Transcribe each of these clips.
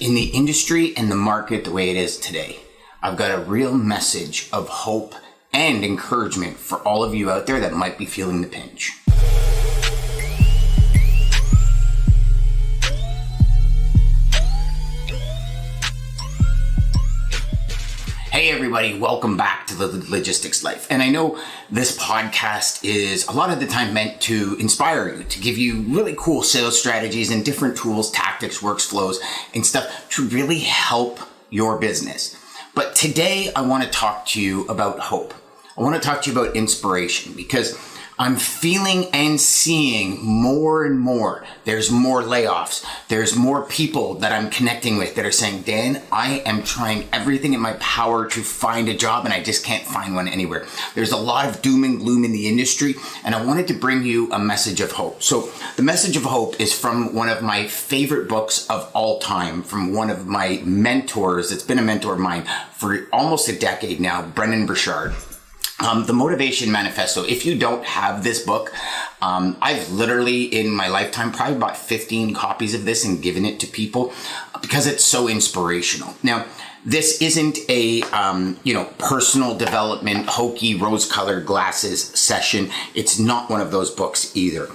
In the industry and the market the way it is today, I've got a real message of hope and encouragement for all of you out there that might be feeling the pinch. Hey everybody, welcome back to the Logistics Life. And I know this podcast is a lot of the time meant to inspire you, to give you really cool sales strategies and different tools, tactics, workflows, and stuff to really help your business. But today I want to talk to you about hope. I want to talk to you about inspiration because I'm feeling and seeing more and more. There's more layoffs. There's more people that I'm connecting with that are saying, Dan, I am trying everything in my power to find a job and I just can't find one anywhere. There's a lot of doom and gloom in the industry, and I wanted to bring you a message of hope. So the message of hope is from one of my favorite books of all time, from one of my mentors. It's been a mentor of mine for almost a decade now, Brendon Burchard. The Motivation Manifesto. If you don't have this book, I've literally in my lifetime probably bought 15 copies of this and given it to people because it's so inspirational. Now, this isn't a, personal development, hokey rose-colored glasses session. It's not one of those books either.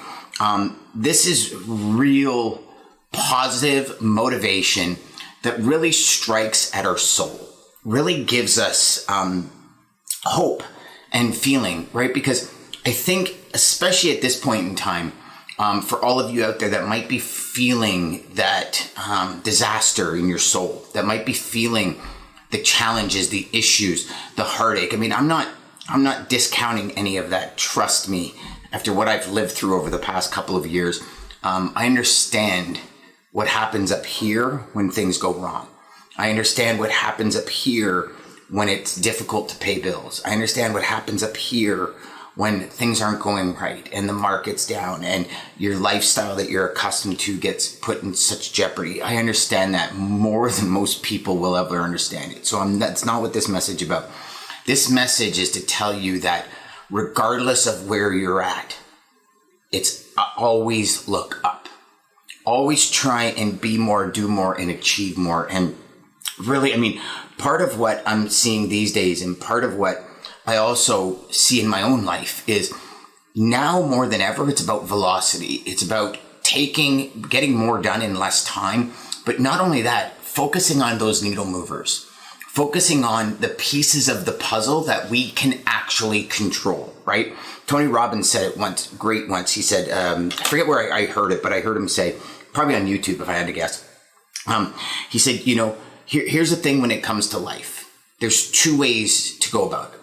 This is real positive motivation that really strikes at our soul, really gives us hope and feeling, right? Because I think, especially at this point in time, for all of you out there that might be feeling that disaster in your soul, that might be feeling the challenges, the issues, the heartache. I mean, I'm not discounting any of that. Trust me, after what I've lived through over the past couple of years, I understand what happens up here when things go wrong. I understand what happens up here when it's difficult to pay bills. I understand what happens up here when things aren't going right and the market's down and your lifestyle that you're accustomed to gets put in such jeopardy. I understand that more than most people will ever understand it. So that's not what this message is about. This message is to tell you that regardless of where you're at, it's always look up. Always try and be more, do more, and achieve more. And really, I mean, part of what I'm seeing these days and part of what I also see in my own life is now more than ever, it's about velocity. It's about getting more done in less time. But not only that, focusing on those needle movers, focusing on the pieces of the puzzle that we can actually control, right? Tony Robbins said it once. He said, I forget where I heard it, but I heard him say, probably on YouTube if I had to guess. He said, here's the thing when it comes to life. There's two ways to go about it.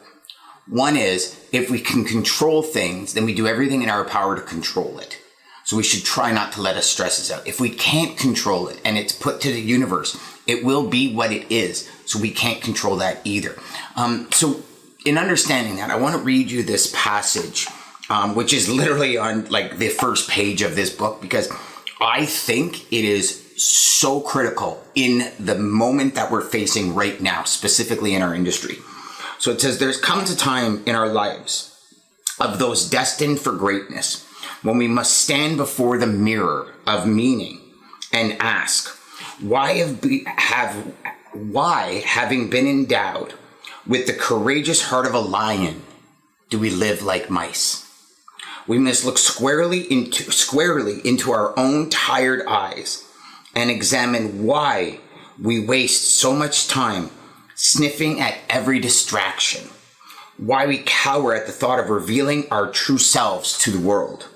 One is, if we can control things, then we do everything in our power to control it. So we should try not to let us stress us out. If we can't control it and it's put to the universe, it will be what it is. So we can't control that either. So in understanding that, I want to read you this passage, which is literally on like the first page of this book, because I think it is so critical in the moment that we're facing right now, specifically in our industry. So it says, there's comes a time in our lives of those destined for greatness when we must stand before the mirror of meaning and ask, why having been endowed with the courageous heart of a lion, do we live like mice? We must look squarely into our own tired eyes and examine why we waste so much time sniffing at every distraction, why we cower at the thought of revealing our true selves to the world,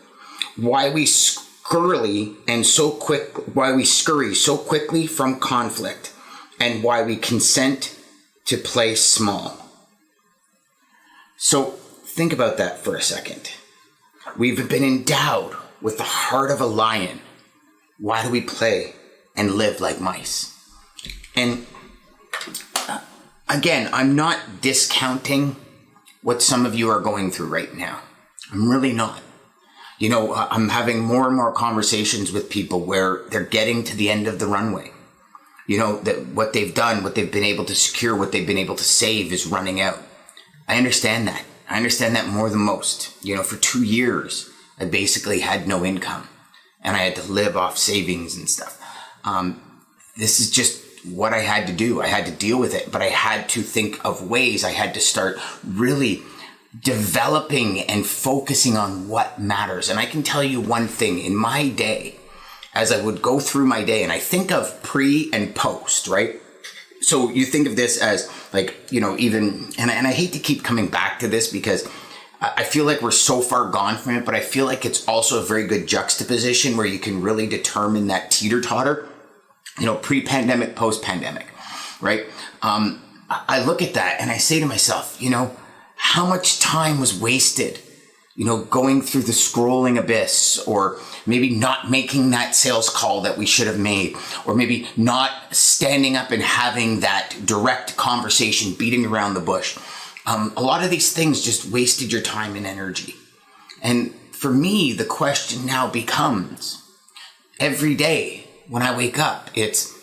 why we scurry so quickly from conflict, and why we consent to play small. So think about that for a second. We've been endowed with the heart of a lion. Why do we play and live like mice? And again, I'm not discounting what some of you are going through right now. I'm really not. I'm having more and more conversations with people where they're getting to the end of the runway. That what they've done, what they've been able to secure, what they've been able to save is running out. I understand that. I understand that more than most. For 2 years, I basically had no income and I had to live off savings and stuff. this is just what I had to do. I had to deal with it, but I had to think of ways. I had to start really developing and focusing on what matters. And I can tell you one thing in my day, as I would go through my day, and I think of pre and post, right? So you think of this as like, even, and I hate to keep coming back to this because I feel like we're so far gone from it, but I feel like it's also a very good juxtaposition where you can really determine that teeter-totter, pre-pandemic, post-pandemic, right? I look at that and I say to myself, how much time was wasted, going through the scrolling abyss, or maybe not making that sales call that we should have made, or maybe not standing up and having that direct conversation, beating around the bush. A lot of these things just wasted your time and energy. And for me, the question now becomes, every day when I wake up, it's,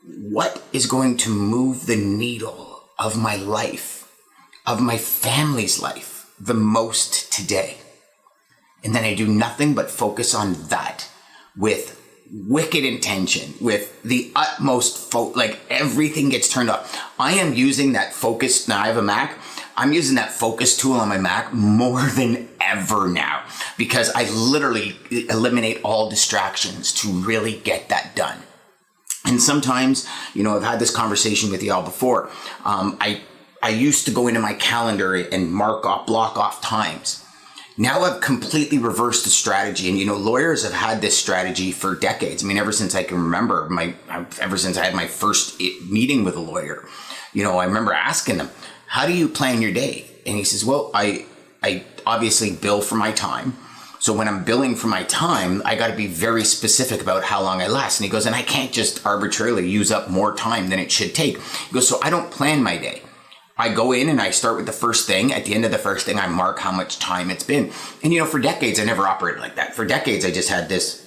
what is going to move the needle of my life, of my family's life, the most today? And then I do nothing but focus on that with wicked intention, with the utmost everything gets turned off. I am using that focus. Now I have a Mac. I'm using that focus tool on my Mac more than ever now, because I literally eliminate all distractions to really get that done. And sometimes, I've had this conversation with y'all before. I used to go into my calendar and block off times. Now I've completely reversed the strategy. And, lawyers have had this strategy for decades. I mean, ever since I can remember, ever since I had my first meeting with a lawyer, I remember asking them, how do you plan your day? And he says, well, I obviously bill for my time. So when I'm billing for my time, I got to be very specific about how long I last. And he goes, and I can't just arbitrarily use up more time than it should take. He goes, so I don't plan my day. I go in and I start with the first thing. At the end of the first thing, I mark how much time it's been. And, for decades, I never operated like that. For decades, I just had this,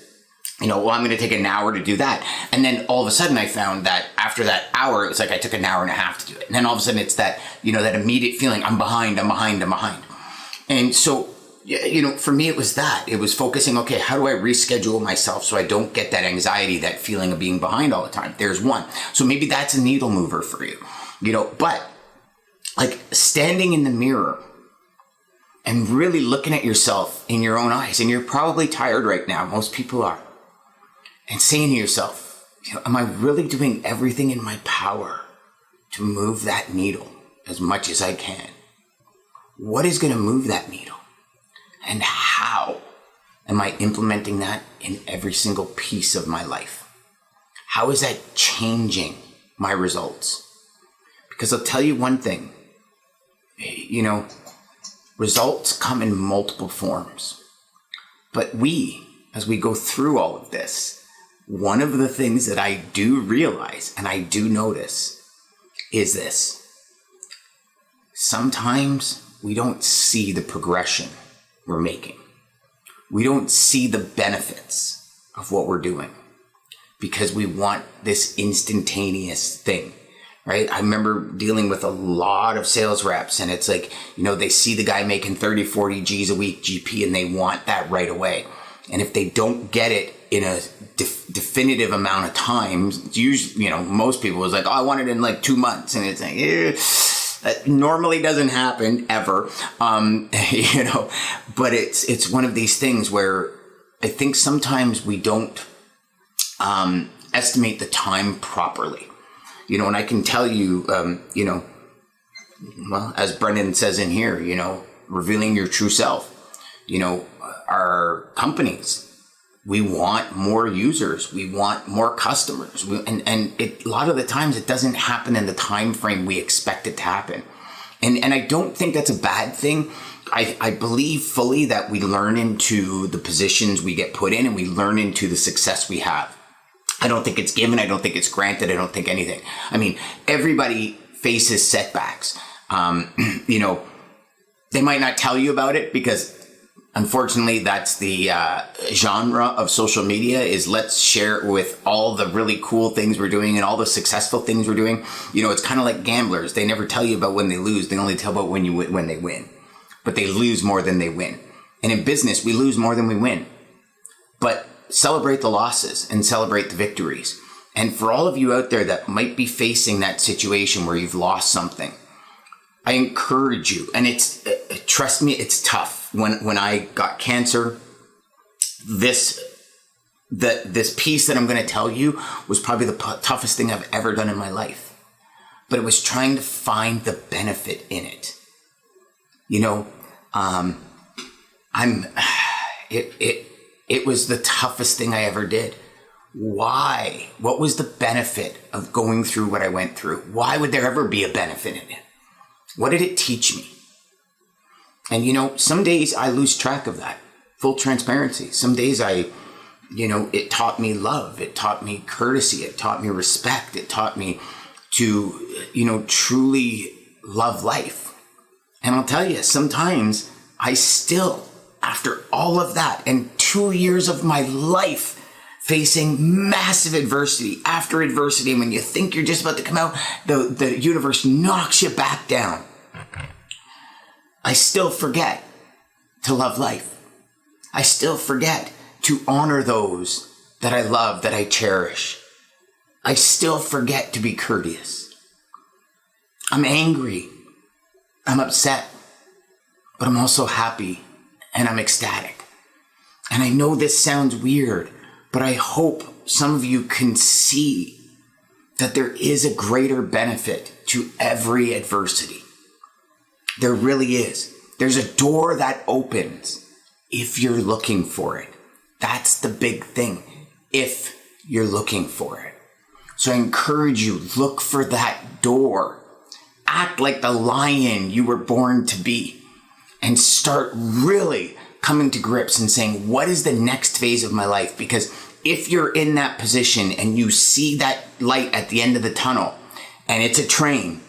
I'm going to take an hour to do that. And then all of a sudden I found that after that hour, it was like I took an hour and a half to do it. And then all of a sudden it's that, that immediate feeling, I'm behind. And so, for me, it was that. It was focusing, okay, how do I reschedule myself so I don't get that anxiety, that feeling of being behind all the time? There's one. So maybe that's a needle mover for you, but like standing in the mirror and really looking at yourself in your own eyes, and you're probably tired right now, most people are, and saying to yourself, am I really doing everything in my power to move that needle as much as I can? What is going to move that needle? And how am I implementing that in every single piece of my life? How is that changing my results? Because I'll tell you one thing, results come in multiple forms. But as we go through all of this, one of the things that I do realize and I do notice is this. Sometimes we don't see the progression we're making. We don't see the benefits of what we're doing because we want this instantaneous thing. Right? I remember dealing with a lot of sales reps, and it's like, they see the guy making 30, 40 G's a week GP and they want that right away. And if they don't get it in a definitive amount of time, usually, most people is like, oh, I want it in like 2 months. And it's like, that normally doesn't happen ever. But it's one of these things where I think sometimes we don't estimate the time properly. And I can tell you, well, as Brendan says in here, revealing your true self, our companies, we want more users, we want more customers. A lot of the times it doesn't happen in the time frame we expect it to happen. And I don't think that's a bad thing. I believe fully that we learn into the positions we get put in and we learn into the success we have. I don't think it's given. I don't think it's granted. I don't think anything. I mean, everybody faces setbacks. They might not tell you about it because unfortunately that's the genre of social media is let's share with all the really cool things we're doing and all the successful things we're doing. It's kind of like gamblers. They never tell you about when they lose. They only tell about when they win, but they lose more than they win. And in business, we lose more than we win, but celebrate the losses and celebrate the victories. And for all of you out there that might be facing that situation where you've lost something, I encourage you, and trust me, it's tough. When I got cancer, this piece that I'm going to tell you was probably the toughest thing I've ever done in my life. But it was trying to find the benefit in it. It was the toughest thing I ever did. Why? What was the benefit of going through what I went through? Why would there ever be a benefit in it? What did it teach me? And some days I lose track of that. Full transparency. Some days it taught me love. It taught me courtesy. It taught me respect. It taught me to, truly love life. And I'll tell you, sometimes I still, after all of that and 2 years of my life facing massive adversity after adversity, and when you think you're just about to come out, the universe knocks you back down. I still forget to love life. I still forget to honor those that I love, that I cherish. I still forget to be courteous. I'm angry. I'm upset. But I'm also happy and I'm ecstatic. And I know this sounds weird, but I hope some of you can see that there is a greater benefit to every adversity. There really is. There's a door that opens if you're looking for it. That's the big thing. If you're looking for it. So I encourage you, look for that door. Act like the lion you were born to be. And start really coming to grips and saying, what is the next phase of my life? Because if you're in that position and you see that light at the end of the tunnel and it's a train,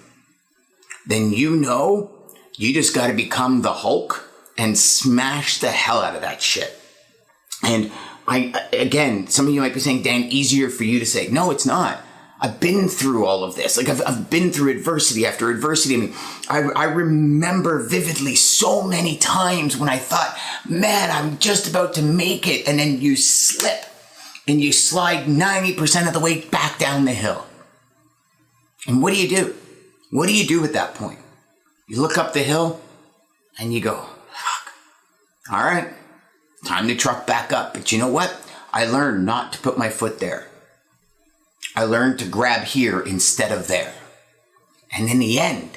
then you just got to become the Hulk and smash the hell out of that shit. And again, some of you might be saying, Dan, easier for you to say. No, it's not. I've been through all of this. Like I've been through adversity after adversity. I remember vividly so many times when I thought, man, I'm just about to make it. And then you slip and you slide 90% of the way back down the hill. And what do you do? What do you do at that point? You look up the hill and you go, fuck. All right. Time to truck back up. But you know what? I learned not to put my foot there. I learned to grab here instead of there. And in the end,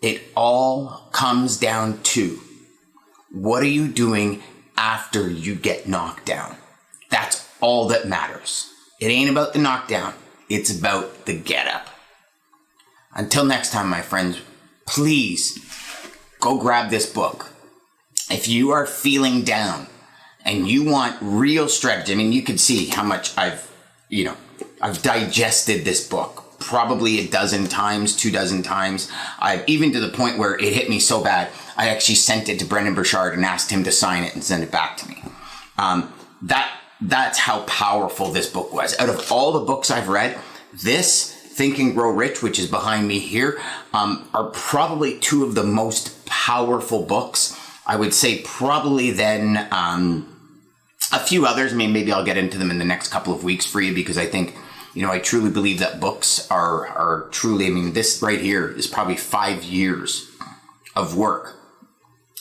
it all comes down to, what are you doing after you get knocked down? That's all that matters. It ain't about the knockdown. It's about the get up. Until next time, my friends, please go grab this book. If you are feeling down and you want real strategy, you can see how much I've digested this book probably 12 times, 24 times. Even to the point where it hit me so bad, I actually sent it to Brendan Burchard and asked him to sign it and send it back to me. That's how powerful this book was. Out of all the books I've read, this, Think and Grow Rich, which is behind me here, are probably two of the most powerful books. I would say probably then a few others. Maybe I'll get into them in the next couple of weeks for you, because I think, I truly believe that books are truly, this right here is probably 5 years of work,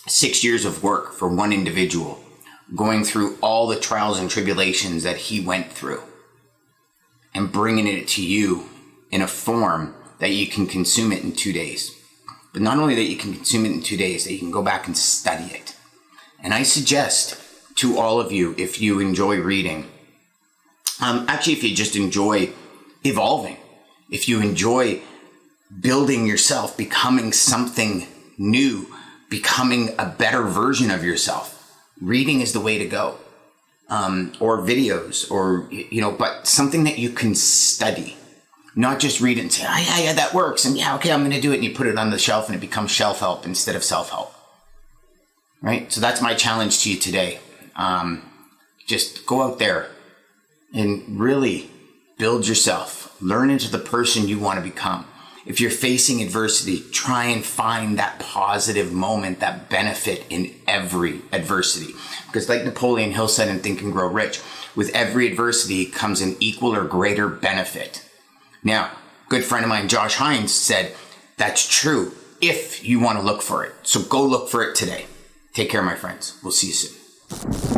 6 years of work for one individual, going through all the trials and tribulations that he went through and bringing it to you in a form that you can consume it in 2 days. But not only that you can consume it in 2 days, that you can go back and study it. And I suggest to all of you, if you enjoy reading, if you just enjoy evolving, if you enjoy building yourself, becoming something new, becoming a better version of yourself, reading is the way to go. Or videos, or, but something that you can study. Not just read it and say, yeah, that works. And okay, I'm going to do it. And you put it on the shelf and it becomes shelf help instead of self-help. Right? So that's my challenge to you today. Just go out there and really build yourself. Learn into the person you want to become. If you're facing adversity, try and find that positive moment, that benefit in every adversity. Because like Napoleon Hill said in Think and Grow Rich, with every adversity comes an equal or greater benefit. Now, good friend of mine, Josh Hines, said, that's true if you want to look for it. So go look for it today. Take care, my friends. We'll see you soon.